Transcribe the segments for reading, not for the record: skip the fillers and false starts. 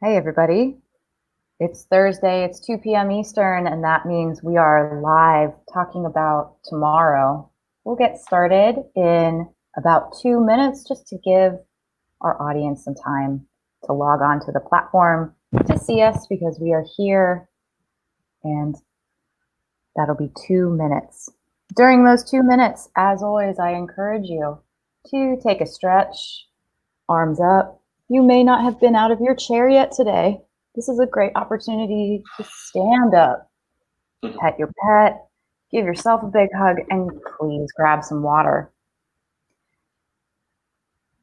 Hey, everybody. It's Thursday, it's 2 p.m. Eastern, and that means we are live talking about tomorrow. We'll get started in about 2 minutes just to give our audience some time to log on to the platform to see us because we are here, and that'll be 2 minutes. During those 2 minutes, as always, I encourage you to take a stretch, arms up. You may not have been out of your chair yet today. This is a great opportunity to stand up, pet your pet, give yourself a big hug, and please grab some water.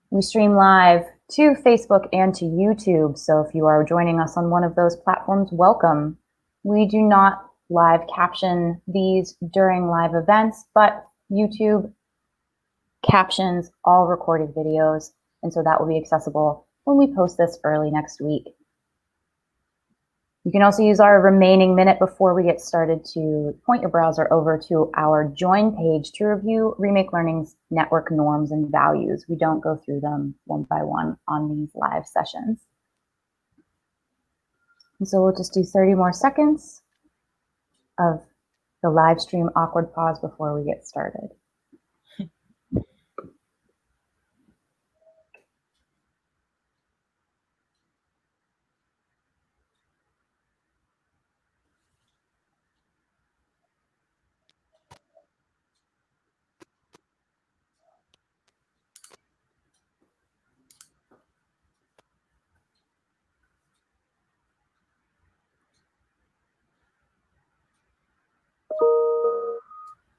We stream live to Facebook and to YouTube, so if you are joining us on one of those platforms, welcome. We do not live caption these during live events, but YouTube captions all recorded videos, and so that will be accessible when we post this early next week. You can also use our remaining minute before we get started to point your browser over to our Join page to review Remake Learning's network norms and values. We don't go through them one by one on these live sessions. And so we'll just do 30 more seconds of the live stream awkward pause before we get started.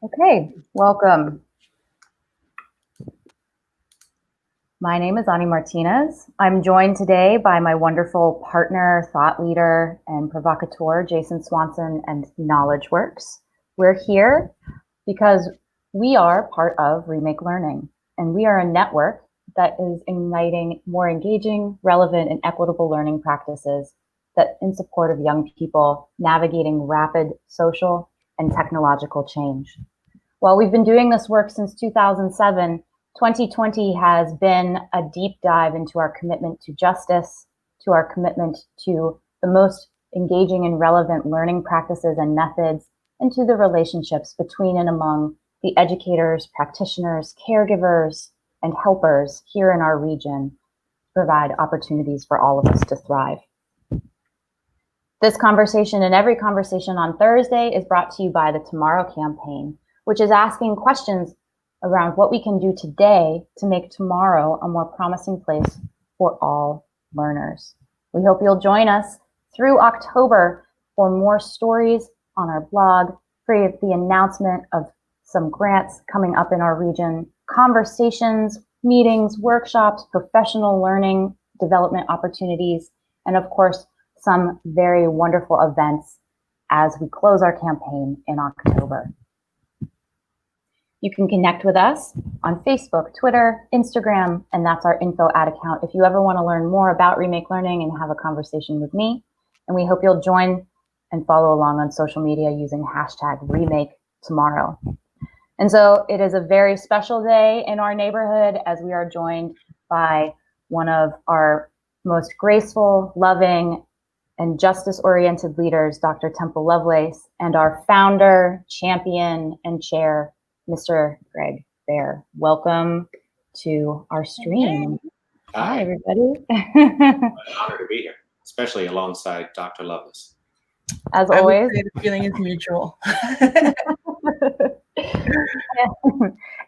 Okay, welcome. My name is Ani Martinez. I'm joined today by my wonderful partner, thought leader, and provocateur, Jason Swanson and KnowledgeWorks. We're here because we are part of Remake Learning, and we are a network that is igniting more engaging, relevant, and equitable learning practices that in support of young people navigating rapid social and technological change. While we've been doing this work since 2007, 2020 has been a deep dive into our commitment to justice, to our commitment to the most engaging and relevant learning practices and methods, and to the relationships between and among the educators, practitioners, caregivers, and helpers here in our region to provide opportunities for all of us to thrive. This conversation and every conversation on Thursday is brought to you by the Tomorrow Campaign, which is asking questions around what we can do today to make tomorrow a more promising place for all learners. We hope you'll join us through October for more stories on our blog, for the announcement of some grants coming up in our region, conversations, meetings, workshops, professional learning development opportunities, and of course, some very wonderful events as we close our campaign in October. You can connect with us on Facebook, Twitter, Instagram, and that's our info ad account if you ever want to learn more about Remake Learning and have a conversation with me. And we hope you'll join and follow along on social media using hashtag #RemakeTomorrow. And so it is a very special day in our neighborhood as we are joined by one of our most graceful, loving, and justice-oriented leaders, Dr. Behr Lovelace, and our founder, champion, and chair, Mr. Gregg Behr. Welcome to our stream. Hi, everybody. An honor to be here, especially alongside Dr. Lovelace. As always. The feeling is mutual.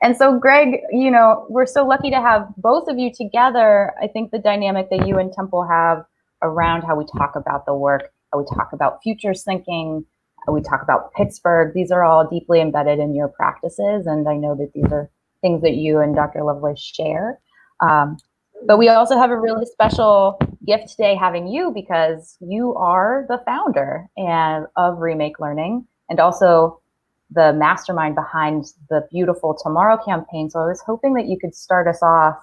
And so, Gregg, you know, we're so lucky to have both of you together. I think the dynamic that you and Temple have around how we talk about the work, how we talk about futures thinking, we talk about Pittsburgh. These are all deeply embedded in your practices, and I know that these are things that you and Dr. Lovelace share. But we also have a really special gift today having you because you are the founder of Remake Learning and also the mastermind behind the beautiful Tomorrow campaign. So I was hoping that you could start us off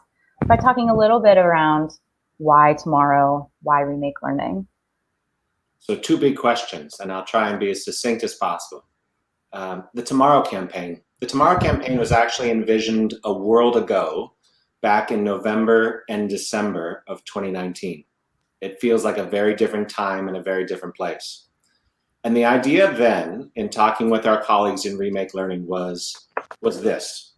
by talking a little bit around why tomorrow, why Remake Learning? So 2 big questions, and I'll try and be as succinct as possible. The Tomorrow campaign. The Tomorrow campaign was actually envisioned a world ago, back in November and December of 2019. It feels like a very different time and a very different place. And the idea then, in talking with our colleagues in Remake Learning, was this,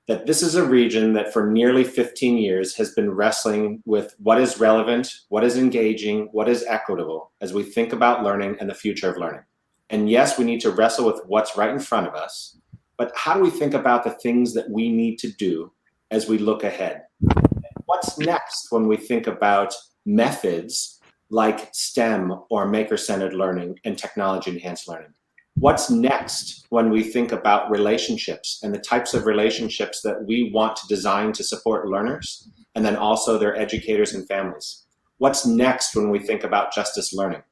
that this is a region that for nearly 15 years has been wrestling with what is relevant, what is engaging, what is equitable as we think about learning and the future of learning. And yes, we need to wrestle with what's right in front of us, but how do we think about the things that we need to do as we look ahead? What's next when we think about methods like STEM or maker-centered learning and technology-enhanced learning? What's next when we think about relationships and the types of relationships that we want to design to support learners and then also their educators and families? What's next when we think about justice learning?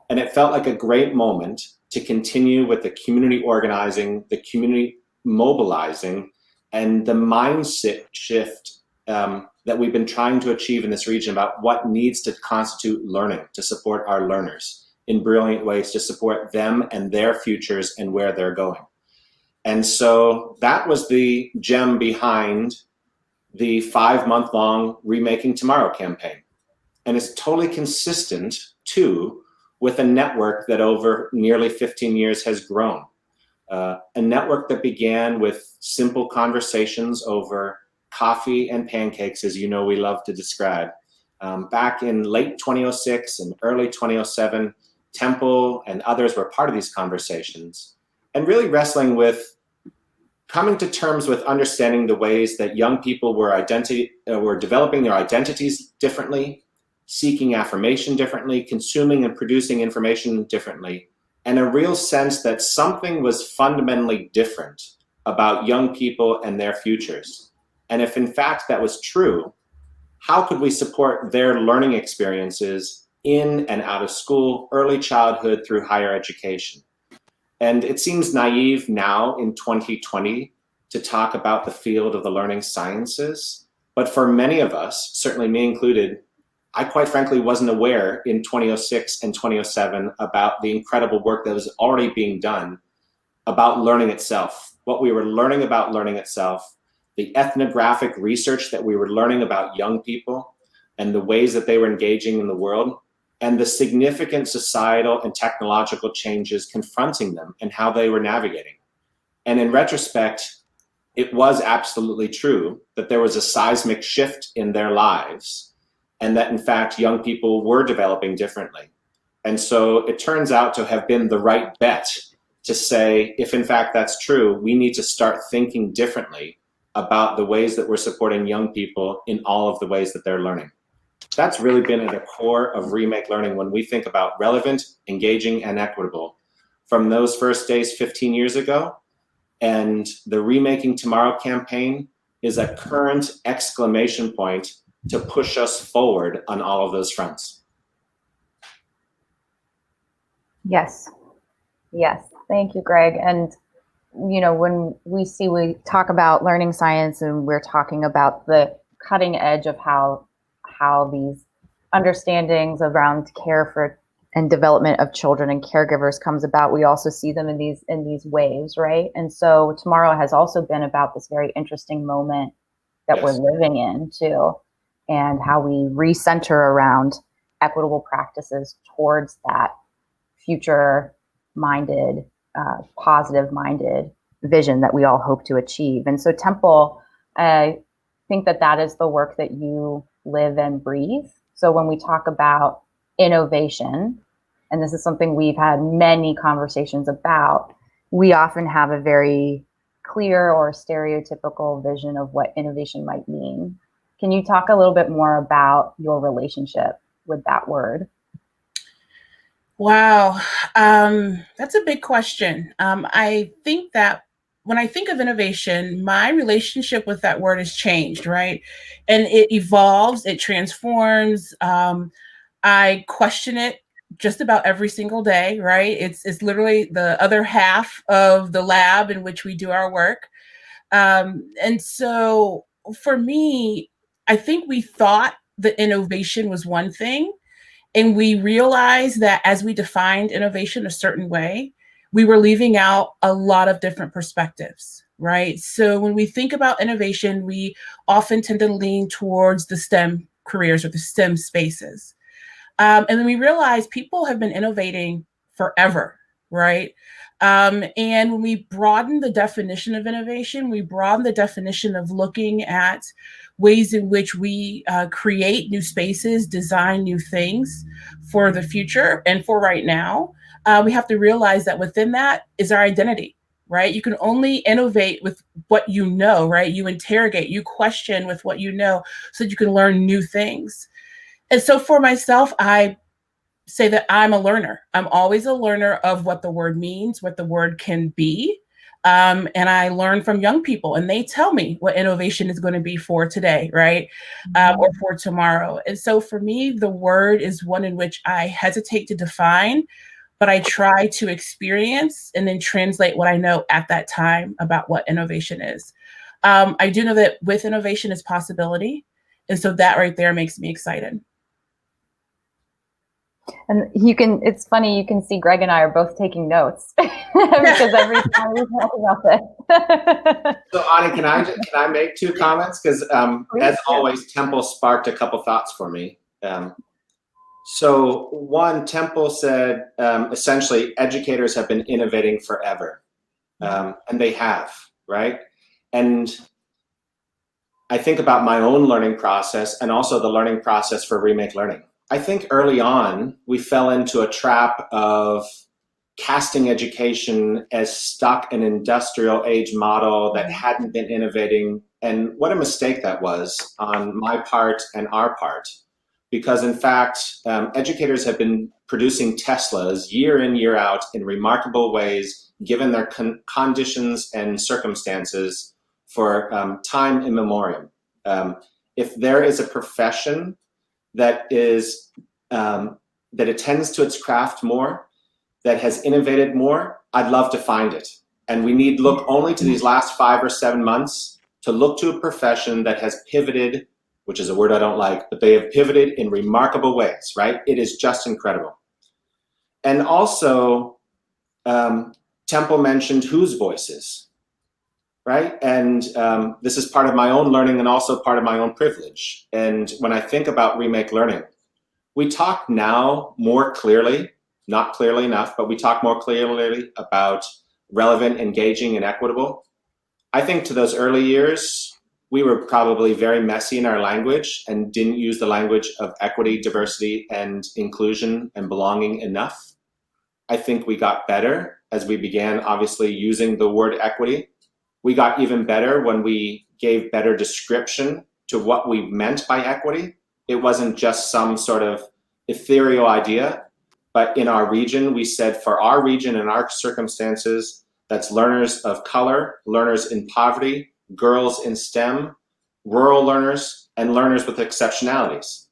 And it felt like a great moment to continue with the community organizing, the community mobilizing, and the mindset shift that we've been trying to achieve in this region about what needs to constitute learning to support our learners in brilliant ways, to support them and their futures and where they're going. And so that was the gem behind the 5-month-long Remaking Tomorrow campaign. And it's totally consistent, too, with a network that over nearly 15 years has grown. A network that began with simple conversations over coffee and pancakes, as you know we love to describe. Back in late 2006 and early 2007, Temple and others were part of these conversations and really wrestling with coming to terms with understanding the ways that young people were developing their identities differently, seeking affirmation differently, consuming and producing information differently, and a real sense that something was fundamentally different about young people and their futures. And if in fact that was true, how could we support their learning experiences in and out of school, early childhood through higher education? And it seems naive now in 2020 to talk about the field of the learning sciences. But for many of us, certainly me included, I quite frankly wasn't aware in 2006 and 2007 about the incredible work that was already being done about learning itself, what we were learning about learning itself, the ethnographic research that we were learning about young people and the ways that they were engaging in the world, and the significant societal and technological changes confronting them and how they were navigating. And in retrospect, it was absolutely true that there was a seismic shift in their lives and that in fact young people were developing differently. And so it turns out to have been the right bet to say, if in fact that's true, we need to start thinking differently about the ways that we're supporting young people in all of the ways that they're learning. That's really been at the core of Remake Learning when we think about relevant, engaging, and equitable. From those first days 15 years ago, and the Remaking Tomorrow campaign is a current exclamation point to push us forward on all of those fronts. Yes. Yes. Thank you, Greg. And, you know, when we talk about learning science and we're talking about the cutting edge of how these understandings around care for and development of children and caregivers comes about, we also see them in these waves, right? And so tomorrow has also been about this very interesting moment that Yes. we're living in too, and how we recenter around equitable practices towards that future-minded, positive-minded vision that we all hope to achieve. And so Temple, I think that is the work that you live and breathe. So when we talk about innovation, and this is something we've had many conversations about, we often have a very clear or stereotypical vision of what innovation might mean. Can you talk a little bit more about your relationship with that word? Wow, that's a big question. I think that when I think of innovation, my relationship with that word has changed, right? And it evolves, it transforms. I question it just about every single day, right? It's literally the other half of the lab in which we do our work. And so for me, I think we thought that innovation was one thing. And we realized that as we defined innovation a certain way, we were leaving out a lot of different perspectives, right? So when we think about innovation, we often tend to lean towards the STEM careers or the STEM spaces. And then we realized people have been innovating forever, right? And when we broaden the definition of innovation, we broaden the definition of looking at ways in which we create new spaces, design new things for the future and for right now. We have to realize that within that is our identity, right? You can only innovate with what you know, right? You interrogate, you question with what you know so that you can learn new things. And so for myself, I say that I'm a learner. I'm always a learner of what the word means, what the word can be. And I learn from young people, and they tell me what innovation is going to be for today, right? Or for tomorrow. And so for me, the word is one in which I hesitate to define, but I try to experience and then translate what I know at that time about what innovation is. I do know that with innovation is possibility. And so that right there makes me excited. And it's funny, you can see Greg and I are both taking notes because every time we talk about this. So Ani, can I make two comments? Because as always, Temple sparked a couple thoughts for me. So one, Temple said, essentially, educators have been innovating forever. And they have, right? And I think about my own learning process and also the learning process for Remake Learning. I think early on, we fell into a trap of casting education as stuck an industrial age model that hadn't been innovating. And what a mistake that was on my part and our part. Because in fact, educators have been producing Teslas year in, year out in remarkable ways, given their conditions and circumstances for time immemorial. If there is a profession that attends to its craft more, that has innovated more, I'd love to find it. And we need look only to these last 5 or 7 months to look to a profession that has pivoted, which is a word I don't like, but they have pivoted in remarkable ways, right? It is just incredible. And also, Temple mentioned whose voices, right? And this is part of my own learning and also part of my own privilege. And when I think about Remake Learning, we talk now more clearly, not clearly enough, but we talk more clearly about relevant, engaging, and equitable. I think to those early years, we were probably very messy in our language and didn't use the language of equity, diversity, and inclusion and belonging enough. I think we got better as we began, obviously, using the word equity. We got even better when we gave better description to what we meant by equity. It wasn't just some sort of ethereal idea, but in our region, we said for our region and our circumstances, that's learners of color, learners in poverty, girls in STEM, rural learners, and learners with exceptionalities.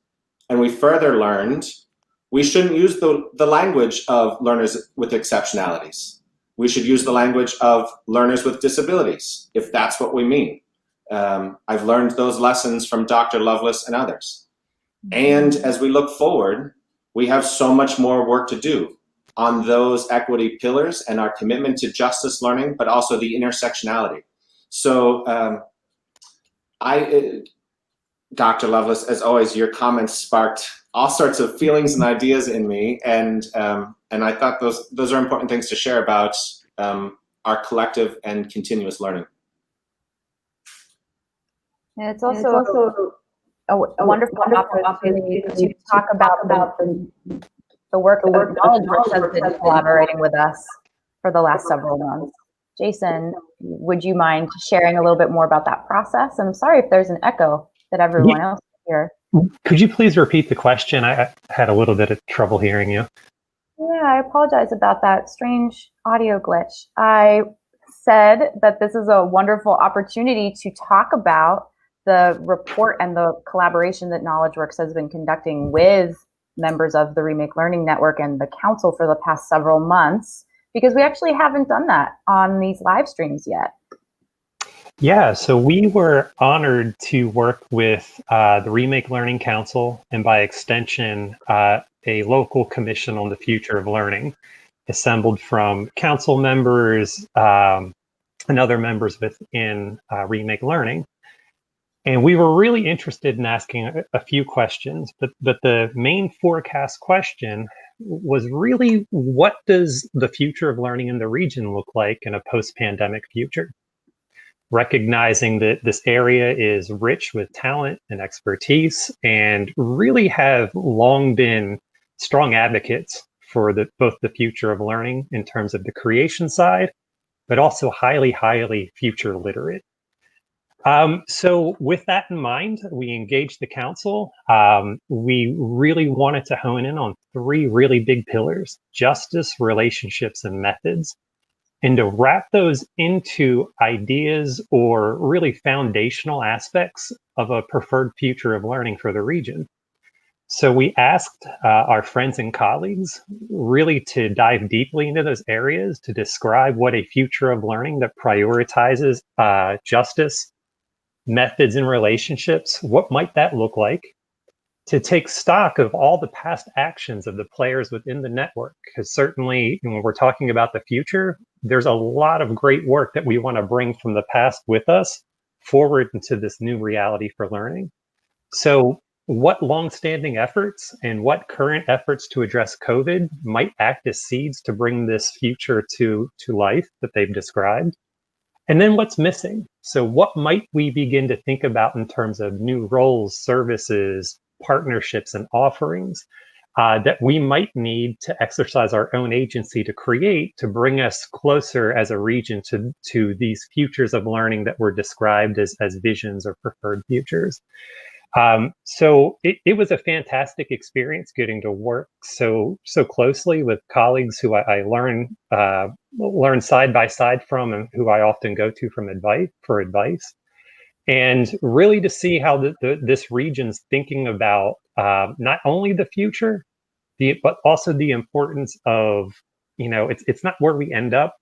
And we further learned we shouldn't use the language of learners with exceptionalities. We should use the language of learners with disabilities, if that's what we mean. I've learned those lessons from Dr. Lovelace and others. And as we look forward, we have so much more work to do on those equity pillars and our commitment to justice learning, but also the intersectionality. So Dr. Lovelace, as always, your comments sparked all sorts of feelings and ideas in me, and I thought those are important things to share about our collective and continuous learning. And it's also a wonderful opportunity to talk about the work that Knowledge Works has been collaborating with us for the last several months. Jason, would you mind sharing a little bit more about that process? I'm sorry if there's an echo that everyone else can hear. Could you please repeat the question? I had a little bit of trouble hearing you. Yeah, I apologize about that strange audio glitch. I said that this is a wonderful opportunity to talk about the report and the collaboration that Knowledge Works has been conducting with members of the Remake Learning Network and the Council for the past several months, because we actually haven't done that on these live streams yet. Yeah, so we were honored to work with the Remake Learning Council and by extension, a local commission on the future of learning, assembled from council members and other members within Remake Learning. And we were really interested in asking a few questions, but the main forecast question was really, what does the future of learning in the region look like in a post-pandemic future? Recognizing that this area is rich with talent and expertise and really have long been strong advocates for both the future of learning in terms of the creation side, but also highly future literate. So with that in mind, we engaged the council. We really wanted to hone in on three really big pillars: justice, relationships, and methods, and to wrap those into ideas or really foundational aspects of a preferred future of learning for the region. So we asked our friends and colleagues really to dive deeply into those areas to describe what a future of learning that prioritizes justice, methods, and relationships, what might that look like? To take stock of all the past actions of the players within the network, because certainly when we're talking about the future, there's a lot of great work that we want to bring from the past with us forward into this new reality for learning. So what longstanding efforts and what current efforts to address COVID might act as seeds to bring this future to life that they've described? And then what's missing? So what might we begin to think about in terms of new roles, services, partnerships, and offerings that we might need to exercise our own agency to create to bring us closer as a region to these futures of learning that were described as visions or preferred futures? So it was a fantastic experience getting to work so closely with colleagues who I learn side by side from, and who I often go to for advice, and really to see how this region's thinking about not only the future, but also the importance of, it's not where we end up,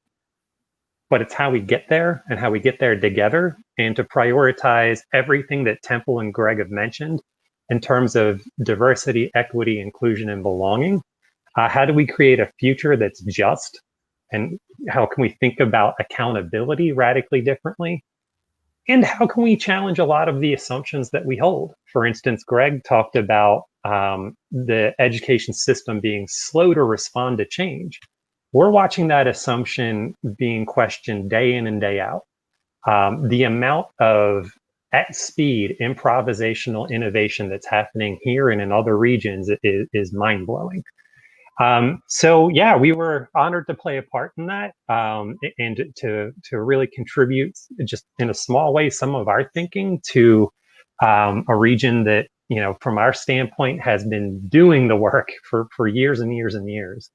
but it's how we get there and how we get there together, and to prioritize everything that Temple and Gregg have mentioned in terms of diversity, equity, inclusion, and belonging. How do we create a future that's just? And how can we think about accountability radically differently? And how can we challenge a lot of the assumptions that we hold? For instance, Gregg talked about the education system being slow to respond to change. We're watching that assumption being questioned day in and day out. The amount of at speed improvisational innovation that's happening here and in other regions is mind-blowing. So yeah, we were honored to play a part in that, and to really contribute just in a small way some of our thinking to a region that, from our standpoint, has been doing the work for years and years and years.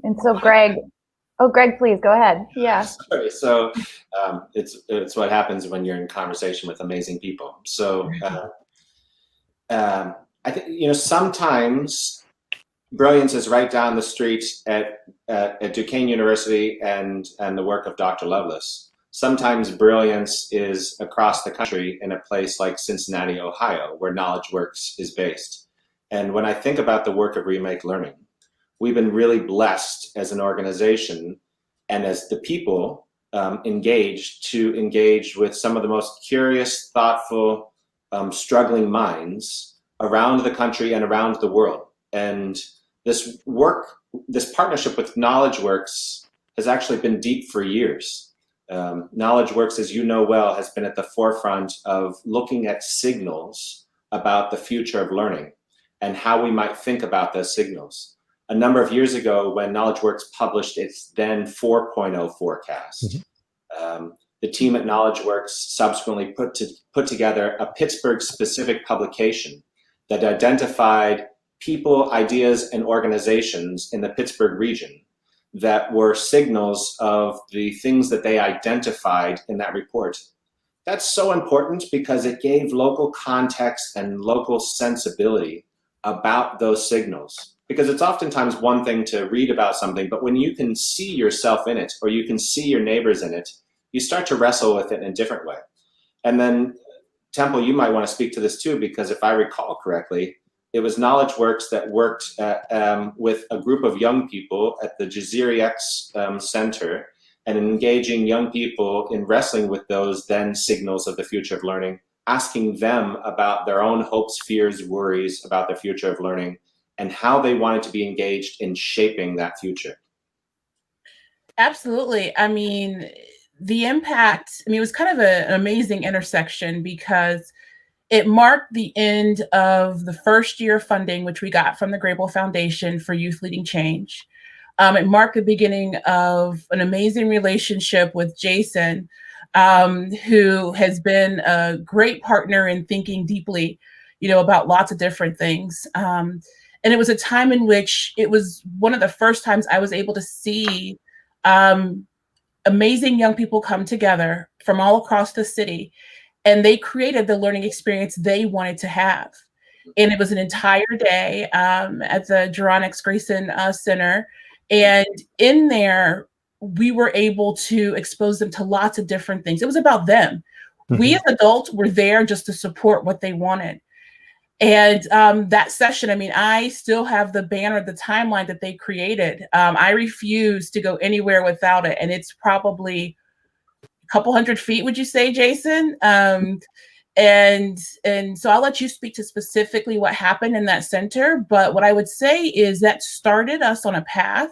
And so Gregg, Gregg, please go ahead. Yeah. Sorry. So it's what happens when you're in conversation with amazing people. So I think, sometimes brilliance is right down the street at Duquesne University and the work of Dr. Lovelace. Sometimes brilliance is across the country in a place like Cincinnati, Ohio, where KnowledgeWorks is based. And when I think about the work of Remake Learning, we've been really blessed as an organization and as the people engage with some of the most curious, thoughtful, struggling minds around the country and around the world. And this partnership with KnowledgeWorks has actually been deep for years. KnowledgeWorks, as you know well, has been at the forefront of looking at signals about the future of learning and how we might think about those signals. A number of years ago, when KnowledgeWorks published its then 4.0 forecast, the team at KnowledgeWorks subsequently put together a Pittsburgh-specific publication that identified people, ideas, and organizations in the Pittsburgh region that were signals of the things that they identified in that report. That's so important because it gave local context and local sensibility about those signals. Because it's oftentimes one thing to read about something, but when you can see yourself in it, or you can see your neighbors in it, you start to wrestle with it in a different way. And then, Temple, you might want to speak to this too, because if I recall correctly, it was KnowledgeWorks that worked with a group of young people at the equityX Center and engaging young people in wrestling with those then signals of the future of learning, asking them about their own hopes, fears, worries about the future of learning, and how they wanted to be engaged in shaping that future. Absolutely. I mean, the impact, I mean, it was kind of an amazing intersection because it marked the end of the first year of funding, which we got from the Grable Foundation for Youth Leading Change. It marked the beginning of an amazing relationship with Jason, who has been a great partner in thinking deeply, about lots of different things. And it was a time in which it was one of the first times I was able to see amazing young people come together from all across the city, and they created the learning experience they wanted to have. And it was an entire day at the Geron X. Grayson Center. And in there, we were able to expose them to lots of different things. It was about them. We as adults were there just to support what they wanted. And that session, I mean, I still have the banner, the timeline that they created. I refuse to go anywhere without it. And it's probably a couple hundred feet, would you say, Jason? And so I'll let you speak to specifically what happened in that center. But what I would say is that started us on a path.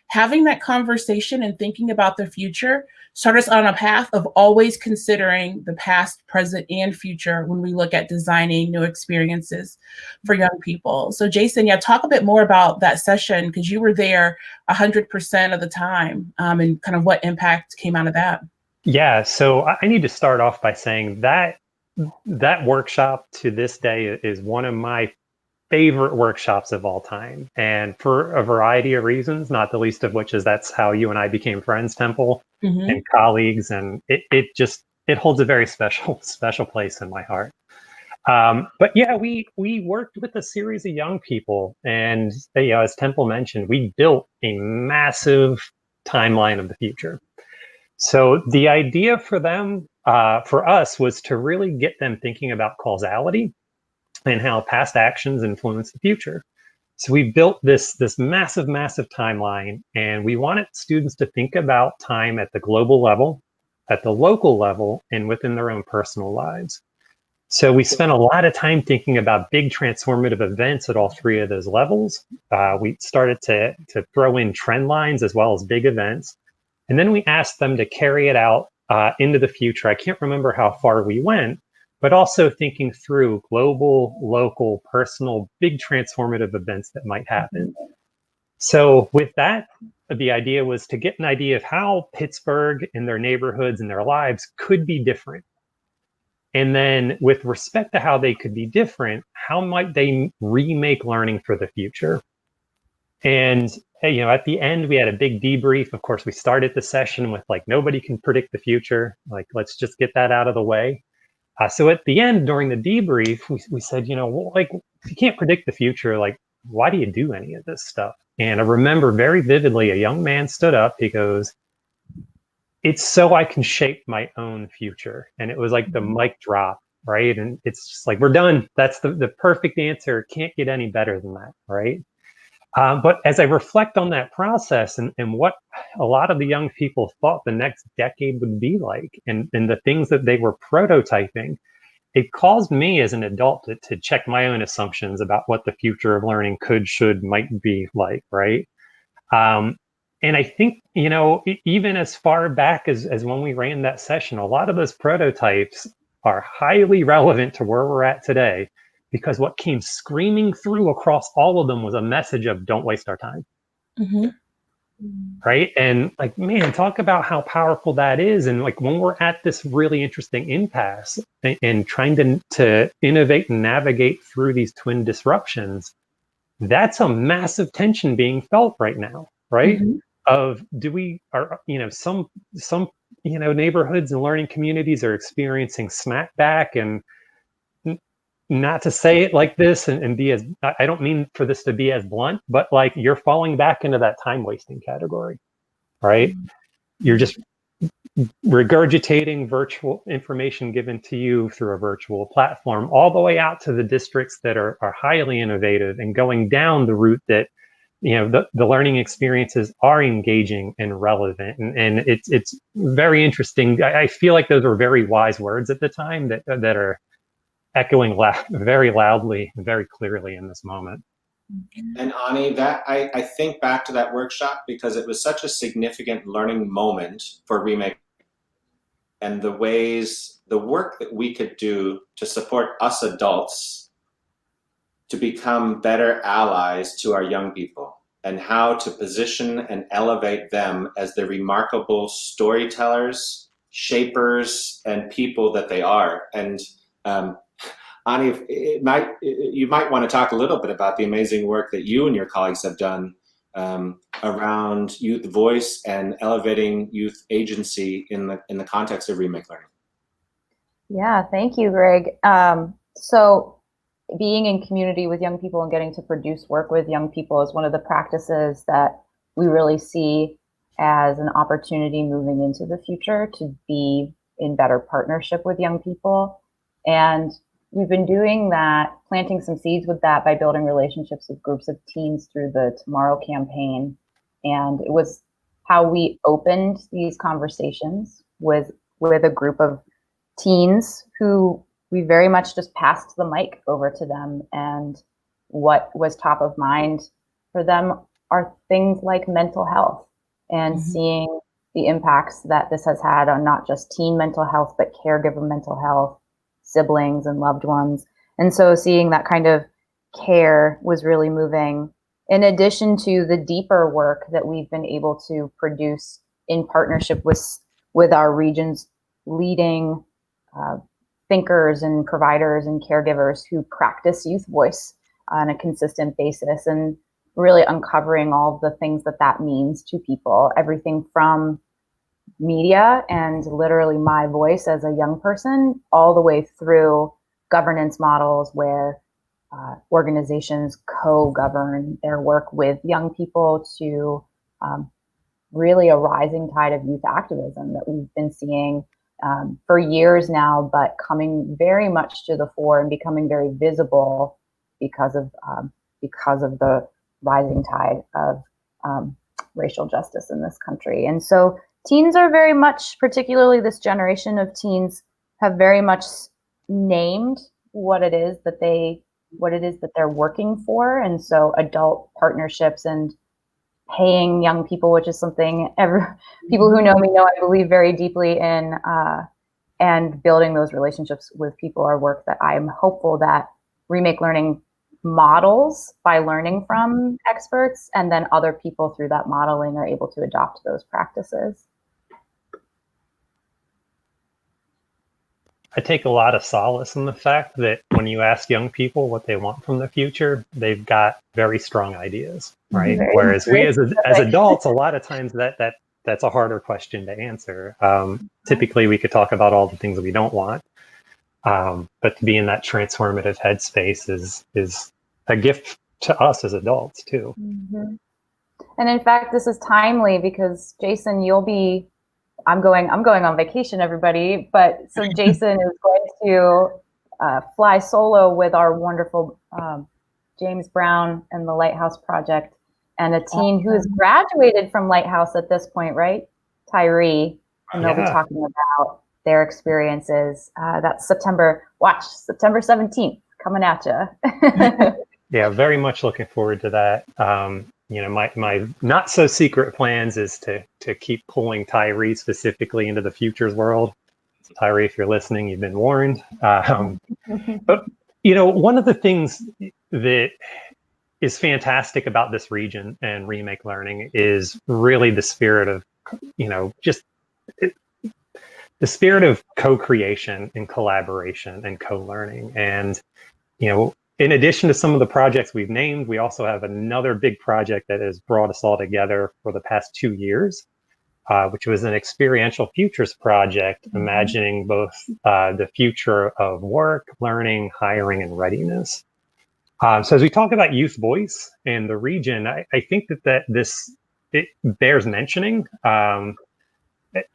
Having that conversation and thinking about the future started us on a path of always considering the past, present, and future when we look at designing new experiences for young people. So Jason, talk a bit more about that session, because you were there 100% of the time, and kind of what impact came out of that. Yeah, so I need to start off by saying that workshop to this day is one of my favorite workshops of all time, and for a variety of reasons, not the least of which is that's how you and I became friends, Temple, and colleagues, and it holds a very special place in my heart. But yeah, we worked with a series of young people, and as Temple mentioned, we built a massive timeline of the future. So the idea for them, for us, was to really get them thinking about causality and how past actions influence the future. So we built this massive timeline, and we wanted students to think about time at the global level, at the local level, and within their own personal lives. So we spent a lot of time thinking about big transformative events at all three of those levels. We started to throw in trend lines as well as big events. And then we asked them to carry it out into the future. I can't remember how far we went, but also thinking through global, local, personal, big transformative events that might happen. So with that, the idea was to get an idea of how Pittsburgh and their neighborhoods and their lives could be different. And then with respect to how they could be different, how might they remake learning for the future? And at the end, we had a big debrief. Of course, we started the session with nobody can predict the future. Let's just get that out of the way. So at the end, during the debrief, we said, if you can't predict the future, why do you do any of this stuff? And I remember very vividly, a young man stood up. He goes, "It's so I can shape my own future." And it was like the mic drop, right? And it's just we're done. That's the perfect answer. Can't get any better than that, right? But as I reflect on that process and what a lot of the young people thought the next decade would be like, and the things that they were prototyping, it caused me as an adult to check my own assumptions about what the future of learning could, should, might be like, right? And I think, even as far back as when we ran that session, a lot of those prototypes are highly relevant to where we're at today. Because what came screaming through across all of them was a message of don't waste our time. Right? And man, talk about how powerful that is. And when we're at this really interesting impasse and trying to innovate and navigate through these twin disruptions, that's a massive tension being felt right now, right? Of some neighborhoods and learning communities are experiencing snapback, and not to say it like this and be as, I don't mean for this to be as blunt, but you're falling back into that time wasting category, right? You're just regurgitating virtual information given to you through a virtual platform, all the way out to the districts that are highly innovative and going down the route that the learning experiences are engaging and relevant, and it's very interesting. I feel like those were very wise words at the time that are echoing very loudly and very clearly in this moment. And Ani, that I think back to that workshop because it was such a significant learning moment for Remake, and the work that we could do to support us adults to become better allies to our young people, and how to position and elevate them as the remarkable storytellers, shapers, and people that they are. And Ani, you might want to talk a little bit about the amazing work that you and your colleagues have done around youth voice and elevating youth agency in the context of Remake Learning. Yeah, thank you, Greg. So being in community with young people and getting to produce work with young people is one of the practices that we really see as an opportunity moving into the future to be in better partnership with young people. And we've been doing that, planting some seeds with that by building relationships with groups of teens through the Tomorrow campaign. And it was how we opened these conversations with a group of teens who we very much just passed the mic over to them. And what was top of mind for them are things like mental health and seeing the impacts that this has had on not just teen mental health, but caregiver mental health, siblings and loved ones. And so seeing that kind of care was really moving, in addition to the deeper work that we've been able to produce in partnership with our region's leading thinkers and providers and caregivers who practice youth voice on a consistent basis, and really uncovering all the things that means to people, everything from media and literally my voice as a young person, all the way through governance models where organizations co-govern their work with young people, to really a rising tide of youth activism that we've been seeing for years now, but coming very much to the fore and becoming very visible because of the rising tide of racial justice in this country. And so teens are very much, particularly this generation of teens, have very much named what it is that they're working for. And so adult partnerships and paying young people, which is something people who know me know I believe very deeply in, and building those relationships with people are work that I'm hopeful that Remake Learning models by learning from experts, and then other people through that modeling are able to adopt those practices. I take a lot of solace in the fact that when you ask young people what they want from the future, they've got very strong ideas, right? Whereas we as adults, a lot of times that's a harder question to answer. Typically, we could talk about all the things that we don't want, but to be in that transformative headspace is a gift to us as adults too. And in fact, this is timely because Jason, I'm going on vacation, everybody. But so Jason is going to fly solo with our wonderful James Brown and the Lighthouse Project, and a teen who has graduated from Lighthouse at this point, right? Tyree, and they'll be talking about their experiences. That's September 17th, coming at you. Yeah, very much looking forward to that. My not so secret plans is to keep pulling Tyree specifically into the futures world. Tyree, if you're listening, you've been warned. But one of the things that is fantastic about this region and Remake Learning is really the spirit of, the spirit of co-creation and collaboration and co-learning. And, in addition to some of the projects we've named, we also have another big project that has brought us all together for the past 2 years, which was an experiential futures project, imagining both the future of work, learning, hiring, and readiness. So as we talk about youth voice in the region, I think that it bears mentioning, and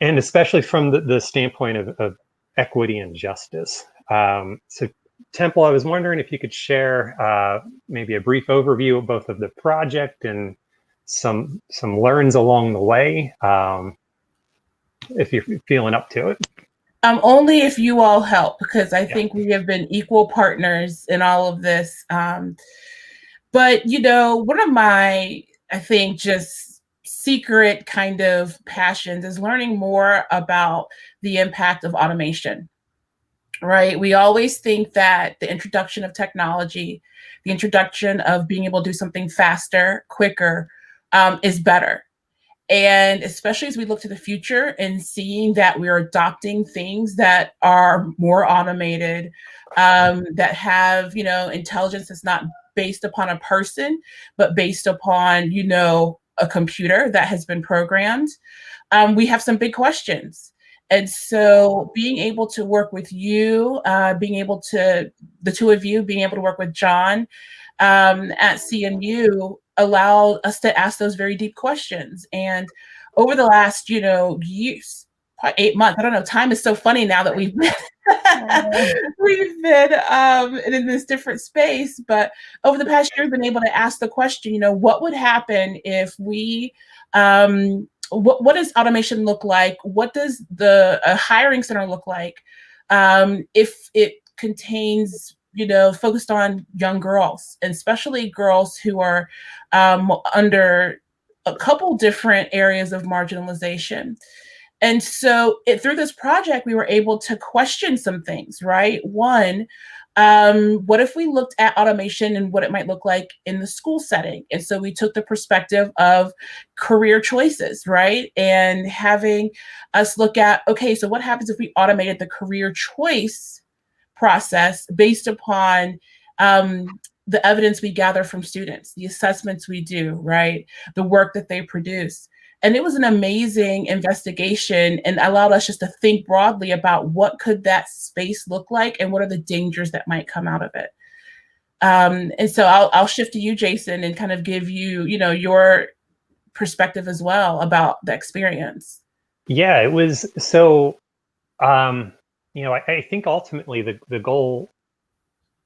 especially from the standpoint of equity and justice. So Temple, I was wondering if you could share maybe a brief overview of both of the project and some learns along the way, if you're feeling up to it. Only if you all help, because I Yeah. think we have been equal partners in all of this. But, one of my, I think, just secret kind of passions is learning more about the impact of automation, right? We always think that the introduction of technology, the introduction of being able to do something faster, quicker, is better. And especially as we look to the future and seeing that we're adopting things that are more automated, that have, intelligence that's not based upon a person, but based upon, a computer that has been programmed, we have some big questions. And so being able to work with you, the two of you being able to work with John at CMU allow us to ask those very deep questions. And over the last, years, probably 8 months, I don't know, time is so funny now that we've been, we've been in this different space, but over the past year, we've been able to ask the question, what would happen if we, what does automation look like? What does the hiring center look like if it contains, focused on young girls, and especially girls who are under a couple different areas of marginalization. And so through this project, we were able to question some things, right? One, what if we looked at automation and what it might look like in the school setting? And so we took the perspective of career choices, right? And having us look at, okay, so what happens if we automated the career choice process based upon the evidence we gather from students, the assessments we do, right? The work that they produce. And it was an amazing investigation and allowed us just to think broadly about what could that space look like and what are the dangers that might come out of it. And so I'll shift to you, Jason, and kind of give you, your perspective as well about the experience. Yeah, it was so, I think ultimately the goal,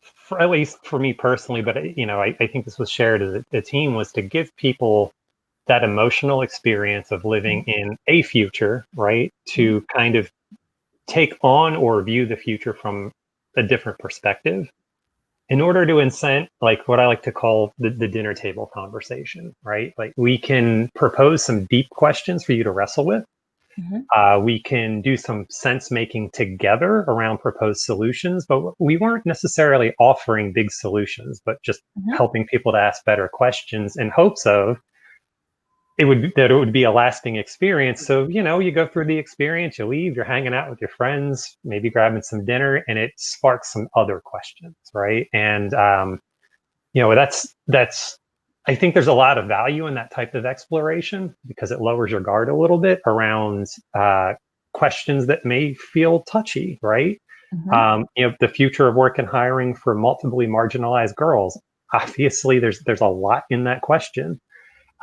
for, at least for me personally, but I think this was shared as a team, was to give people that emotional experience of living in a future, right? To kind of take on or view the future from a different perspective in order to incent, like what I like to call the dinner table conversation, right? Like we can propose some deep questions for you to wrestle with. We can do some sense making together around proposed solutions, but we weren't necessarily offering big solutions, but just helping people to ask better questions in hopes of it would be a lasting experience. So, you go through the experience, you leave, you're hanging out with your friends, maybe grabbing some dinner, and it sparks some other questions, right? And, that's, I think there's a lot of value in that type of exploration because it lowers your guard a little bit around questions that may feel touchy, right? The future of work and hiring for multiply marginalized girls. Obviously, there's a lot in that question.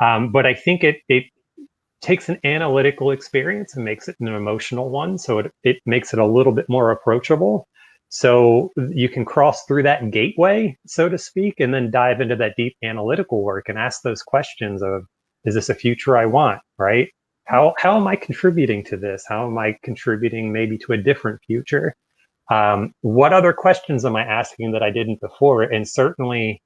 But I think it takes an analytical experience and makes it an emotional one. So it makes it a little bit more approachable. So you can cross through that gateway, so to speak, and then dive into that deep analytical work and ask those questions of, is this a future I want, right? How am I contributing to this? How am I contributing maybe to a different future? What other questions am I asking that I didn't before? And certainly,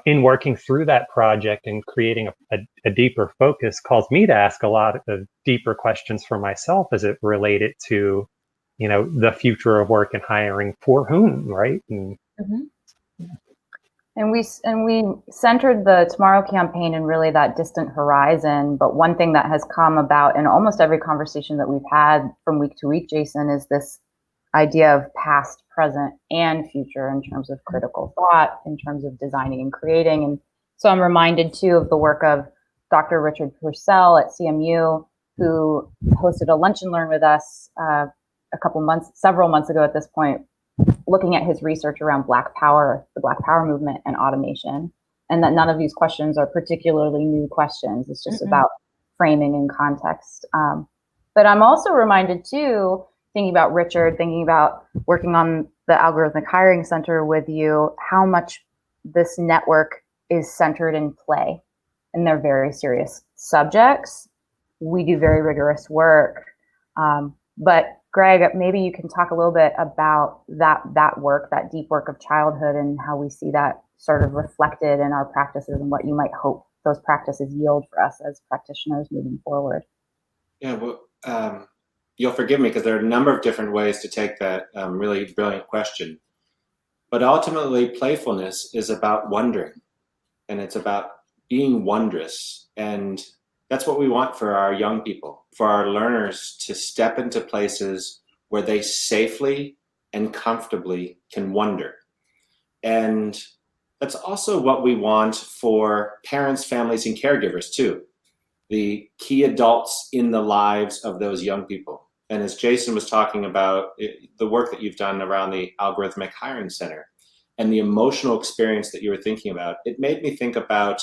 in working through that project and creating a deeper focus caused me to ask a lot of deeper questions for myself as it related to, the future of work and hiring for whom, right? And we centered the Tomorrow campaign in really that distant horizon. But one thing that has come about in almost every conversation that we've had from week to week, Jason, is this idea of past, present, and future in terms of critical thought, in terms of designing and creating. And so I'm reminded too of the work of Dr. Richard Purcell at CMU, who hosted a lunch and learn with us several months ago at this point, looking at his research around Black Power, the Black Power movement, and automation, and that none of these questions are particularly new questions. It's just about framing and context. But I'm also reminded too, thinking about Richard, thinking about working on the Algorithmic Hiring Center with you, how much this network is centered in play. And they're very serious subjects. We do very rigorous work. But Gregg, maybe you can talk a little bit about that work, that deep work of childhood, and how we see that sort of reflected in our practices and what you might hope those practices yield for us as practitioners moving forward. Yeah, well, you'll forgive me because there are a number of different ways to take that really brilliant question. But ultimately, playfulness is about wondering, and it's about being wondrous. And that's what we want for our young people, for our learners to step into places where they safely and comfortably can wonder. And that's also what we want for parents, families, and caregivers too, the key adults in the lives of those young people. And as Jason was talking about, the work that you've done around the Algorithmic Hiring Center and the emotional experience that you were thinking about, it made me think about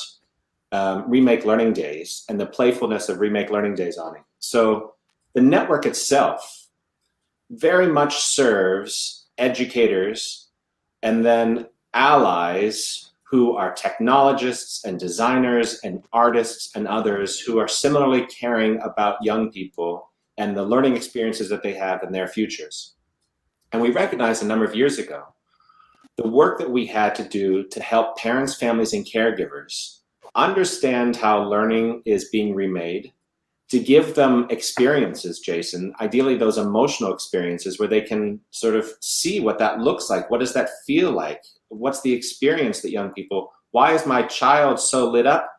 Remake Learning Days and the playfulness of Remake Learning Days on it. So the network itself very much serves educators and then allies who are technologists and designers and artists and others who are similarly caring about young people and the learning experiences that they have in their futures. And we recognized a number of years ago the work that we had to do to help parents, families, and caregivers understand how learning is being remade, to give them experiences, Jason, ideally those emotional experiences where they can sort of see what that looks like. What does that feel like? What's the experience that young people, why is my child so lit up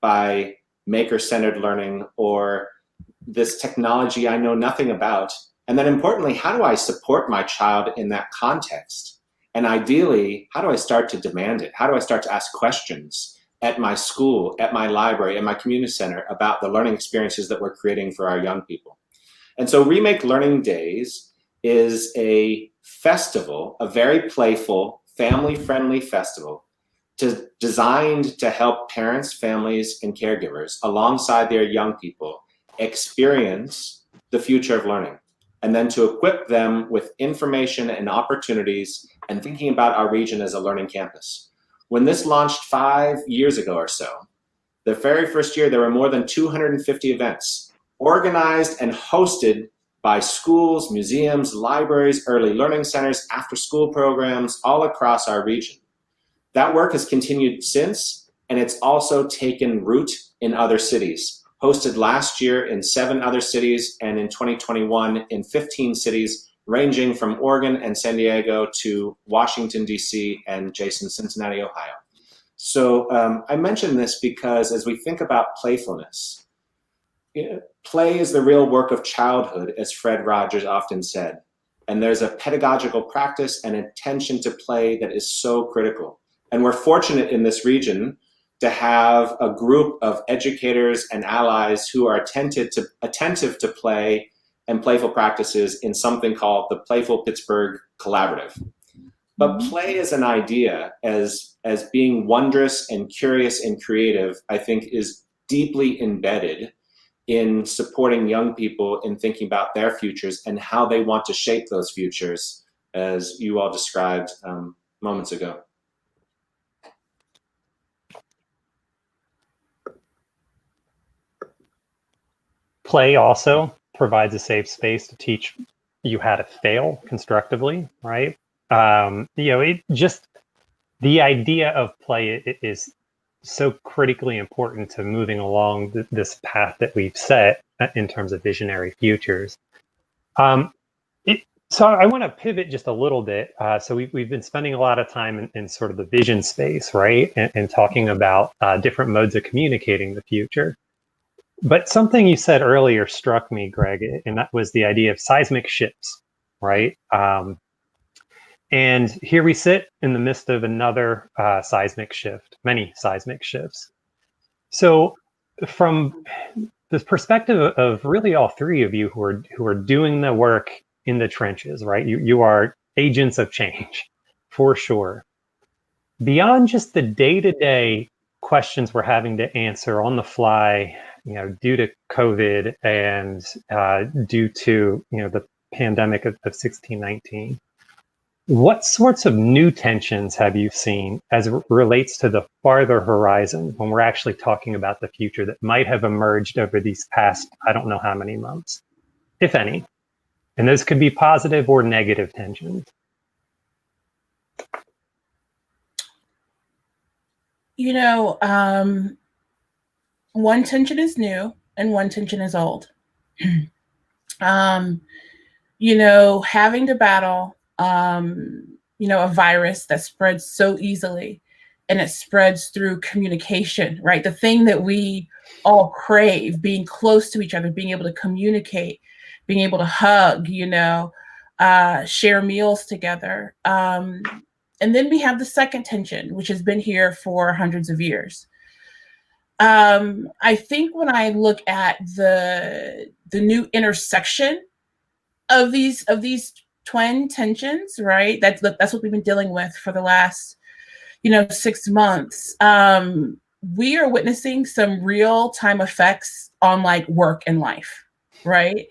by maker-centered learning or this technology I know nothing about? And then importantly, how do I support my child in that context? And ideally, how do I start to demand it? How do I start to ask questions at my school, at my library, at my community center about the learning experiences that we're creating for our young people? And so Remake Learning Days is a festival, a very playful, family-friendly festival designed to help parents, families, and caregivers alongside their young people experience the future of learning, and then to equip them with information and opportunities and thinking about our region as a learning campus. When this launched 5 years ago or so, the very first year, there were more than 250 events organized and hosted by schools, museums, libraries, early learning centers, after-school programs all across our region. That work has continued since, and it's also taken root in other cities. Hosted last year in 7 other cities, and in 2021 in 15 cities, ranging from Oregon and San Diego to Washington, D.C., and Jason, Cincinnati, Ohio. So I mention this because as we think about playfulness, play is the real work of childhood, as Fred Rogers often said. And there's a pedagogical practice and attention to play that is so critical. And we're fortunate in this region to have a group of educators and allies who are attentive to play and playful practices in something called the Playful Pittsburgh Collaborative. But play as an idea, as being wondrous and curious and creative, I think is deeply embedded in supporting young people in thinking about their futures and how they want to shape those futures, as you all described moments ago. Play also provides a safe space to teach you how to fail constructively, right? The idea of play is so critically important to moving along this path that we've set in terms of visionary futures. So I want to pivot just a little bit. So we've been spending a lot of time in sort of the vision space, right? And talking about different modes of communicating the future. But something you said earlier struck me, Gregg, and that was the idea of seismic shifts, right? And here we sit in the midst of another seismic shift, many seismic shifts. So from the perspective of really all three of you who are doing the work in the trenches, right? You are agents of change, for sure. Beyond just the day-to-day questions we're having to answer on the fly, due to COVID and due to the pandemic of 1619. What sorts of new tensions have you seen as it relates to the farther horizon when we're actually talking about the future that might have emerged over these past, I don't know how many months, if any? And those could be positive or negative tensions. You know, one tension is new and one tension is old. You know, having to battle, you know, a virus that spreads so easily, and it spreads through communication, right? The thing that we all crave, being close to each other, being able to communicate, being able to hug, you know, share meals together. And then we have the second tension, which has been here for hundreds of years. I think when I look at the new intersection of these twin tensions, right? That's what we've been dealing with for the last, you know, 6 months. We are witnessing some real time effects on like work and life, right?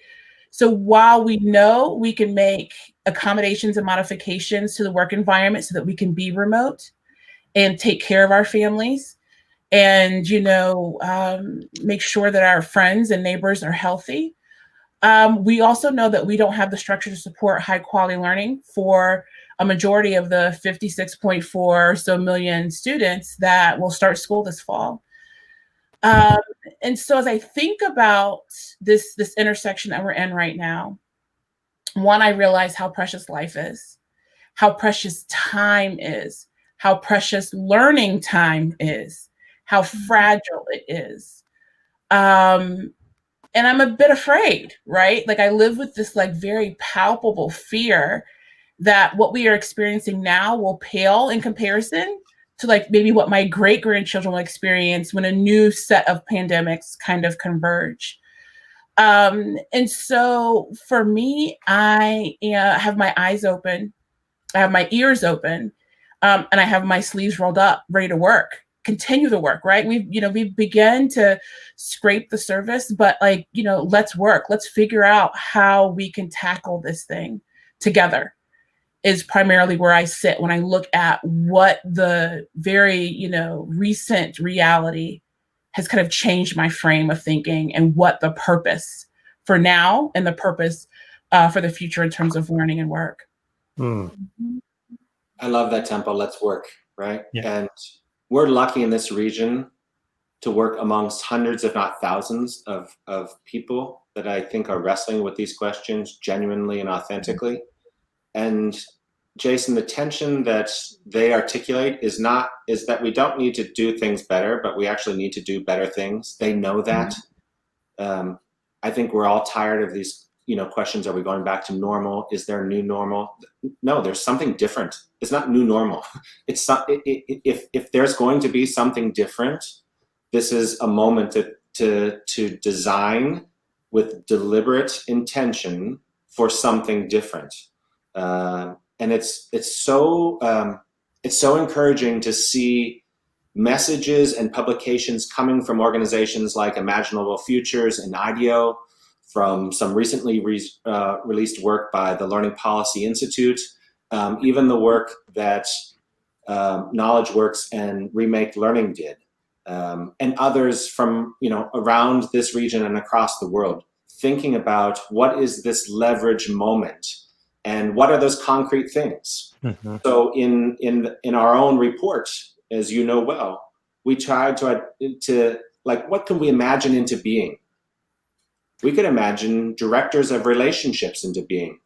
So while we know we can make accommodations and modifications to the work environment so that we can be remote and take care of our families, and you know, make sure that our friends and neighbors are healthy. We also know that we don't have the structure to support high quality learning for a majority of the 56.4 or so million students that will start school this fall. And so as I think about this intersection that we're in right now, one, I realize how precious life is, how precious time is, how precious learning time is, how fragile it is. And I'm a bit afraid, right? Like I live with this like very palpable fear that what we are experiencing now will pale in comparison to like maybe what my great grandchildren will experience when a new set of pandemics kind of converge. And so for me, I have my eyes open, I have my ears open, and I have my sleeves rolled up, ready to work, continue the work, right? We've begun to scrape the surface, but like, you know, let's work, let's figure out how we can tackle this thing together is primarily where I sit when I look at what the very, you know, recent reality has kind of changed my frame of thinking and what the purpose for now and the purpose for the future in terms of learning and work. I love that tempo. Let's work, right? Yeah. And we're lucky in this region to work amongst hundreds, if not thousands, of people that I think are wrestling with these questions genuinely and authentically. And Jason, the tension that they articulate is that we don't need to do things better, but we actually need to do better things. They know that. I think we're all tired of these, you know, questions. Are we going back to normal? Is there a new normal? No, there's something different. It's not new normal. It's if there's going to be something different, this is a moment to design with deliberate intention for something different. And it's so encouraging to see messages and publications coming from organizations like Imaginable Futures and IDEO, from some recently released work by the Learning Policy Institute, even the work that KnowledgeWorks and Remake Learning did, and others from, you know, around this region and across the world, thinking about what is this leverage moment and what are those concrete things. Mm-hmm. So in our own report, as you know well, we tried to like, what can we imagine into being? We could imagine directors of relationships into being.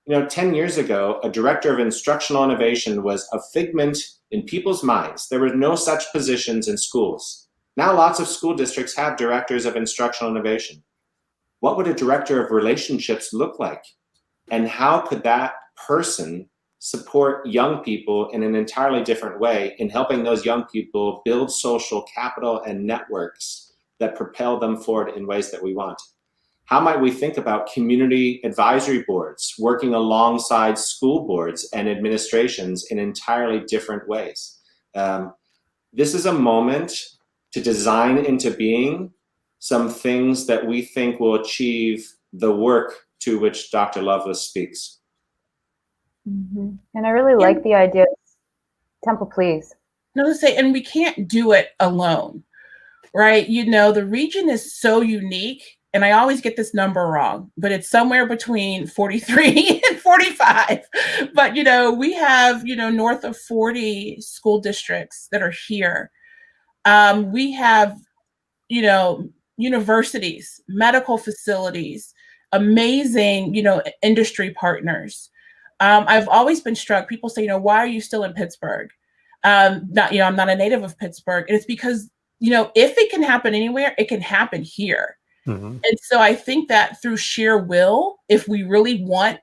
You know, 10 years ago, a director of instructional innovation was a figment in people's minds. There were no such positions in schools. Now lots of school districts have directors of instructional innovation. What would a director of relationships look like? And how could that person support young people in an entirely different way in helping those young people build social capital and networks that propel them forward in ways that we want? How might we think about community advisory boards working alongside school boards and administrations in entirely different ways? This is a moment to design into being some things that we think will achieve the work to which Dr. Lovelace speaks. Mm-hmm. And I really like the idea. Temple, please. No, to say, and we can't do it alone, right? The region is so unique, and I always get this number wrong, but it's somewhere between 43 and 45. But, we have, north of 40 school districts that are here. We have, universities, medical facilities, amazing, industry partners. I've always been struck. People say, why are you still in Pittsburgh? I'm not a native of Pittsburgh. And it's because, if it can happen anywhere, it can happen here. Mm-hmm. And so I think that through sheer will, if we really want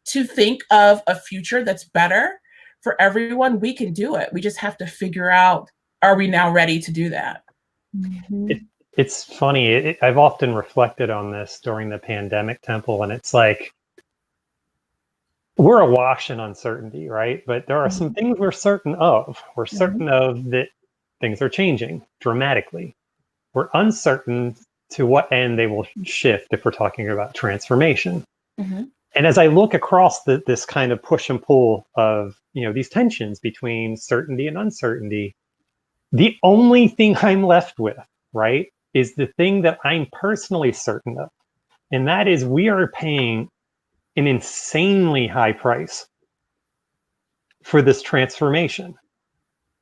to think of a future that's better for everyone, we can do it. We just have to figure out, are we now ready to do that? Mm-hmm. It's funny. I've often reflected on this during the pandemic, Temple, and it's like, we're awash in uncertainty, right? But there are some things we're certain of. We're certain of that things are changing dramatically. We're uncertain to what end they will shift if we're talking about transformation. Mm-hmm. And as I look across this kind of push and pull of, these tensions between certainty and uncertainty, the only thing I'm left with, right, is the thing that I'm personally certain of. And that is, we are paying an insanely high price for this transformation,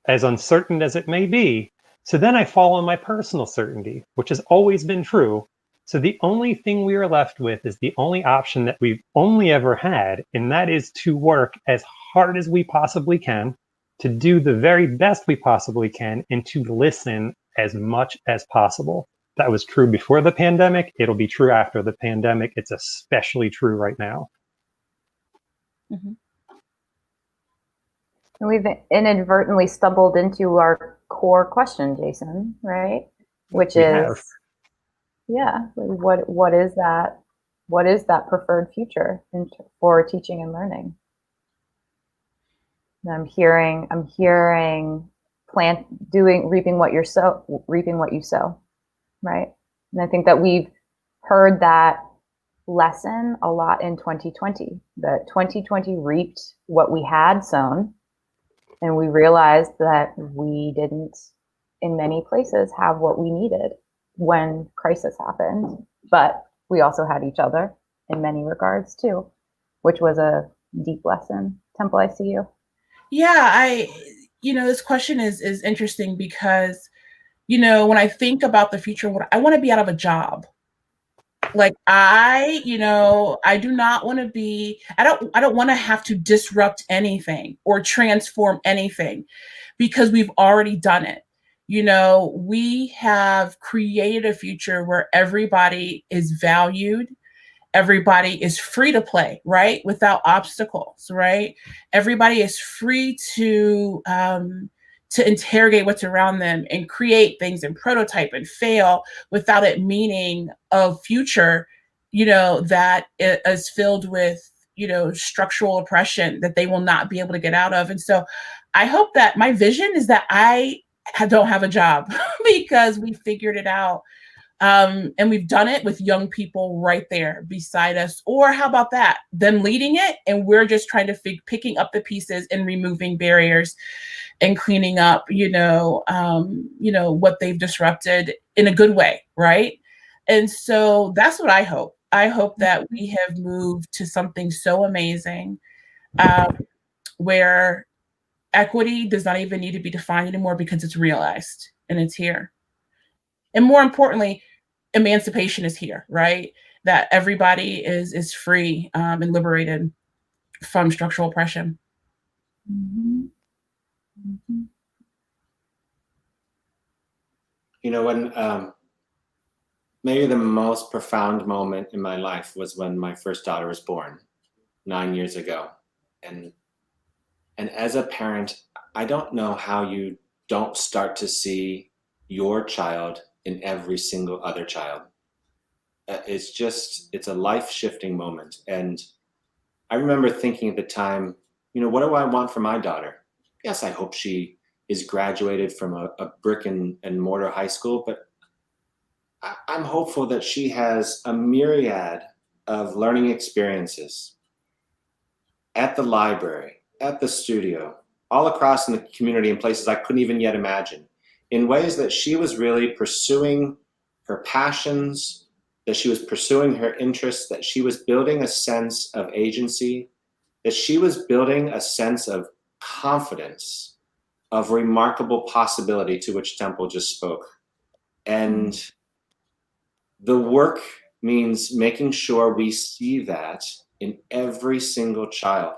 as uncertain as it may be. So then I fall on my personal certainty, which has always been true. So the only thing we are left with is the only option that we've only ever had, and that is to work as hard as we possibly can, to do the very best we possibly can, and to listen as much as possible. That was true before the pandemic. It'll be true after the pandemic. It's especially true right now. Mm-hmm. And we've inadvertently stumbled into our core question, Jason, right? Which is, what is that? What is that preferred future for teaching and learning? And I'm hearing, reaping what you sow, right? And I think that we've heard that lesson a lot in 2020. That 2020 reaped what we had sown. And we realized that we didn't, in many places, have what we needed when crisis happened. But we also had each other in many regards too, which was a deep lesson. Temple, I see you. Yeah, this question is interesting because, when I think about the future, I want to be out of a job. Like I do not want to be, I don't want to have to disrupt anything or transform anything, because we've already done it. We have created a future where everybody is valued. Everybody is free to play, right? Without obstacles, right? Everybody is free to interrogate what's around them and create things and prototype and fail without it meaning a future, that is filled with, structural oppression that they will not be able to get out of. And so I hope that my vision is that I don't have a job because we figured it out. And we've done it with young people right there beside us. Or how about that? Them leading it, and we're just trying to picking up the pieces and removing barriers and cleaning up, what they've disrupted in a good way, right? And so that's what I hope. I hope that we have moved to something so amazing, where equity does not even need to be defined anymore because it's realized and it's here. And more importantly, emancipation is here, right? That everybody is free and liberated from structural oppression. Mm-hmm. Mm-hmm. When maybe the most profound moment in my life was when my first daughter was born 9 years ago. And as a parent, I don't know how you don't start to see your child in every single other child. It's a life-shifting moment. And I remember thinking at the time, what do I want for my daughter? Yes, I hope she is graduated from a brick and mortar high school, but I'm hopeful that she has a myriad of learning experiences at the library, at the studio, all across in the community in places I couldn't even yet imagine, in ways that she was really pursuing her passions, that she was pursuing her interests, that she was building a sense of agency, that she was building a sense of confidence, of remarkable possibility, to which Temple just spoke. And the work means making sure we see that in every single child.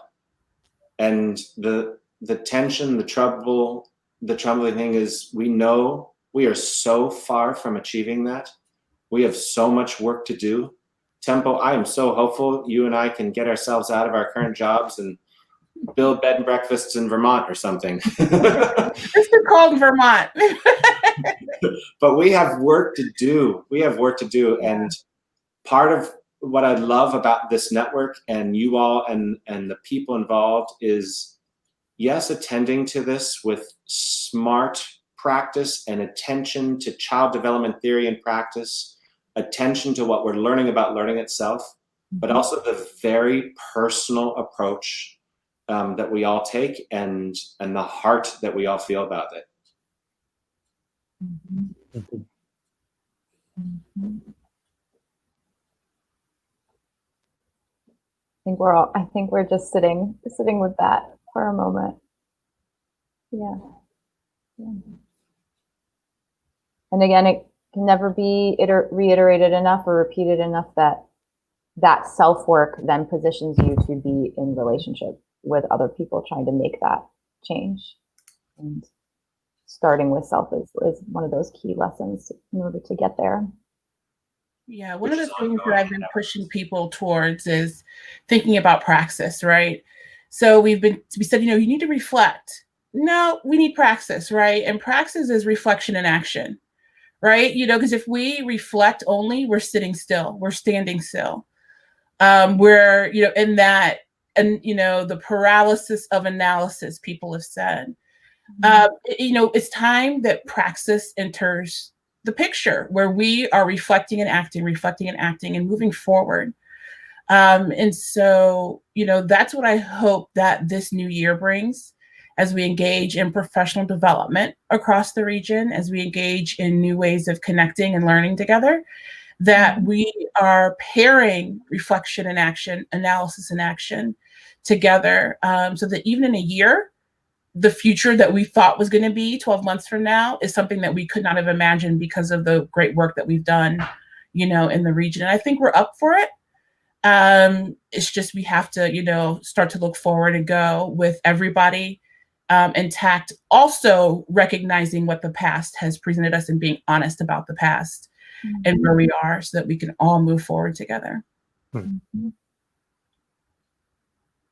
And the tension, the troubling thing is, we know we are so far from achieving that. We have so much work to do. Tempo, I am so hopeful you and I can get ourselves out of our current jobs and build bed and breakfasts in Vermont or something. It's called Vermont. But we have work to do. We have work to do. Yeah. And part of what I love about this network and you all and the people involved is, yes, attending to this with smart practice and attention to child development theory and practice, attention to what we're learning about learning itself, but also the very personal approach that we all take and the heart that we all feel about it. I think we're just sitting with that for a moment. Yeah. And again, it can never be reiterated enough or repeated enough that self-work then positions you to be in relationship with other people trying to make that change. And starting with self is one of those key lessons in order to get there. Yeah, one of the things that I've been pushing people towards is thinking about praxis, right? So we said, you need to reflect. No, we need praxis, right? And praxis is reflection and action, right? Because if we reflect only, we're sitting still, we're standing still. We're, in that, and, the paralysis of analysis, people have said. It's time that praxis enters the picture, where we are reflecting and acting and moving forward. And so, that's what I hope that this new year brings as we engage in professional development across the region, as we engage in new ways of connecting and learning together, that we are pairing reflection and action, analysis and action together, so that even in a year, the future that we thought was going to be 12 months from now is something that we could not have imagined because of the great work that we've done, in the region. And I think we're up for it. It's just, we have to, start to look forward and go with everybody intact, also recognizing what the past has presented us and being honest about the past and where we are, so that we can all move forward together.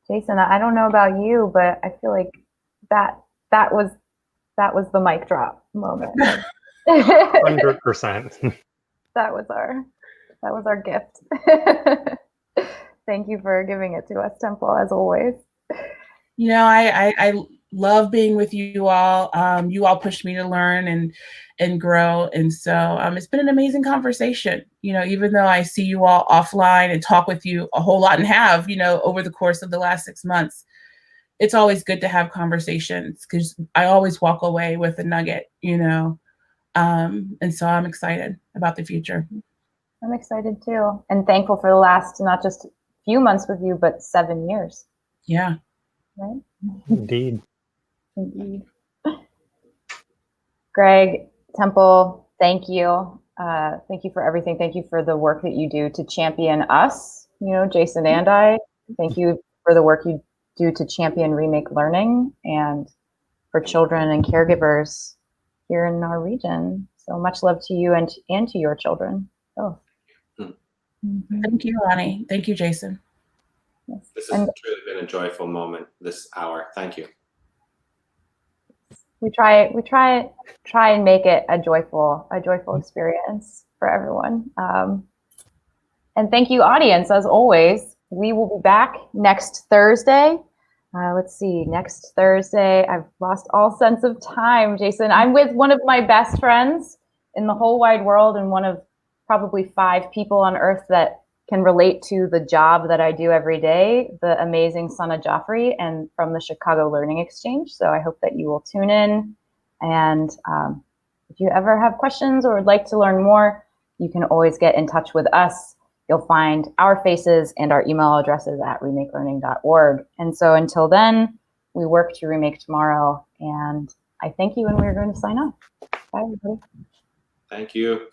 Jason, I don't know about you, but I feel like that was the mic drop moment. 100%. That was our gift. Thank you for giving it to us, Temple, as always. I love being with you all. You all pushed me to learn and grow. And so it's been an amazing conversation, even though I see you all offline and talk with you a whole lot and have, over the course of the last 6 months. It's always good to have conversations, because I always walk away with a nugget, and so I'm excited about the future. I'm excited too, and thankful for the last, not just few months with you, but 7 years. Yeah. Right? Indeed. Greg, Temple, thank you. Thank you for everything. Thank you for the work that you do to champion us, Jason and I. Thank you for the work you do to champion Remake Learning and for children and caregivers here in our region. So much love to you and to your children. Oh. Thank you, Ronnie. Thank you, Jason. Yes. This has truly been a joyful moment this hour. Thank you. We try and make it a joyful experience for everyone. And thank you, audience, as always. We will be back next Thursday. Let's see, next Thursday. I've lost all sense of time, Jason. I'm with one of my best friends in the whole wide world, and one of probably 5 people on Earth that can relate to the job that I do every day, the amazing Sana Jaffrey and from the Chicago Learning Exchange. So I hope that you will tune in. And if you ever have questions or would like to learn more, you can always get in touch with us. You'll find our faces and our email addresses at remakelearning.org. And so until then, we work to remake tomorrow. And I thank you, and we're going to sign off. Bye, everybody. Thank you.